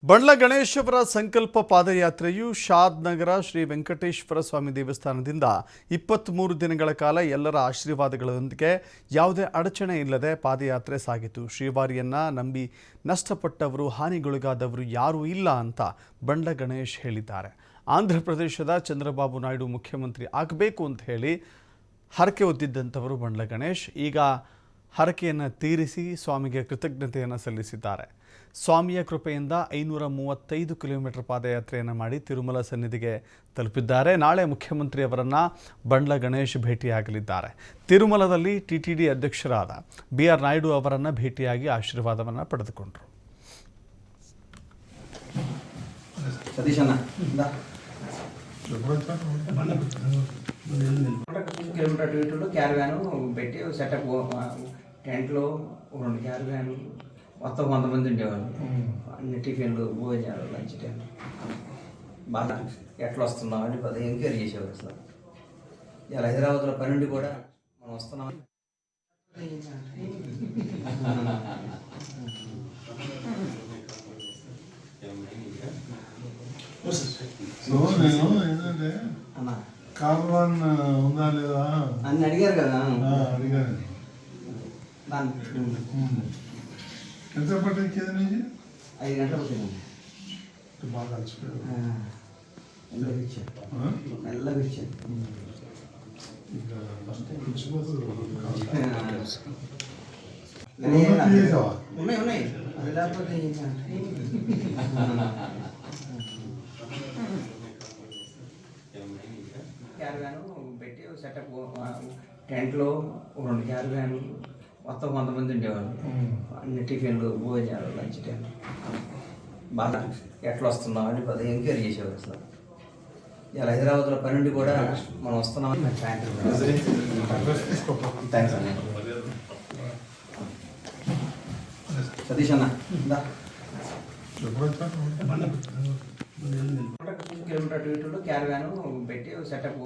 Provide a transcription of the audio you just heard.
ಬಂಡ್ಲ ಗಣೇಶವರ ಸಂಕಲ್ಪ ಪಾದಯಾತ್ರೆಯು ಶಾದ್ ನಗರ ಶ್ರೀ ವೆಂಕಟೇಶ್ವರ ಸ್ವಾಮಿ ದೇವಸ್ಥಾನದಿಂದ 23 ದಿನಗಳ ಕಾಲ ಎಲ್ಲರ ಆಶೀರ್ವಾದಗಳೊಂದಿಗೆ ಯಾವುದೇ ಅಡಚಣೆ ಇಲ್ಲದೆ ಪಾದಯಾತ್ರೆ ಸಾಗಿತು. ಶ್ರೀವಾರಿಯನ್ನ ನಂಬಿ ನಷ್ಟಪಟ್ಟವರು ಹಾನಿಗೊಳಗಾದವರು ಯಾರೂ ಇಲ್ಲ ಅಂತ ಬಂಡ್ಲ ಗಣೇಶ್ ಹೇಳಿದ್ದಾರೆ. ಆಂಧ್ರ ಪ್ರದೇಶದ ಚಂದ್ರಬಾಬು ನಾಯ್ಡು ಮುಖ್ಯಮಂತ್ರಿ ಆಗಬೇಕು ಅಂತ ಹೇಳಿ ಹರಕೆ ಹೊತ್ತಿದ್ದಂಥವರು ಬಂಡ್ಲ ಗಣೇಶ್ ಈಗ ಹರಕೆಯನ್ನು ತೀರಿಸಿ ಸ್ವಾಮಿಗೆ ಕೃತಜ್ಞತೆಯನ್ನು ಸಲ್ಲಿಸಿದ್ದಾರೆ. ಸ್ವಾಮಿಯ ಕೃಪೆಯಿಂದ 535 ಕಿಲೋಮೀಟರ್ ಪಾದಯಾತ್ರೆಯನ್ನು ಮಾಡಿ ತಿರುಮಲ ಸನ್ನಿಧಿಗೆ ತಲುಪಿದ್ದಾರೆ. ನಾಳೆ ಮುಖ್ಯಮಂತ್ರಿಯವರನ್ನು ಬಂಡ್ಲ ಗಣೇಶ್ ಭೇಟಿಯಾಗಲಿದ್ದಾರೆ. ತಿರುಮಲದಲ್ಲಿ ಟಿಟಿಡಿ ಅಧ್ಯಕ್ಷರಾದ BR ನಾಯ್ಡು ಅವರನ್ನು ಭೇಟಿಯಾಗಿ ಆಶೀರ್ವಾದವನ್ನು ಪಡೆದುಕೊಂಡರು. కిలోమీటర్ అటు క్యారవాను పెట్టి సెటప్ టెంట్లో 2 క్యారవాన్లు మొత్తం 100 మంది ఉండేవాళ్ళు. అన్ని టిఫిన్లు భోజనాలు లంచ్ టైం బాగా ఎట్లా వస్తున్నాం అని పది ఎంక్వైరీ చేసేవారు. అసలు ఇలా హైదరాబాద్లో పని నుండి కూడా మనం వస్తున్నాం. నేను ఏంటంటే కార్వాన్ ఉందా లేదా అని అడిగారు కదా. అడిగాను. ఎంత పట్టింది నుంచి 5 గంటలు వచ్చింది. బాగా అలసిపోయారు. మెల్లగా ఇచ్చాను. ఉన్నాయి అది లేకపోతే క్యారవాను పెట్టి సెటప్ టెంట్లో 2 క్యారవాన్లు మొత్తం 100 మంది ఉండేవాళ్ళు. అన్ని టిఫిన్లు భోజనాలు లంచ్ టైం బాగా ఎట్లా వస్తున్నాం అని పది ఎంక్వైరీ చేసేవారు. అసలు ఇలా హైదరాబాద్లో పని నుండి కూడా మనం వస్తున్నామని థ్యాంక్స్ అన్న. సతీష్ అన్న కిలోమీటర్ అటు క్యారవాను పెట్టి సెటప్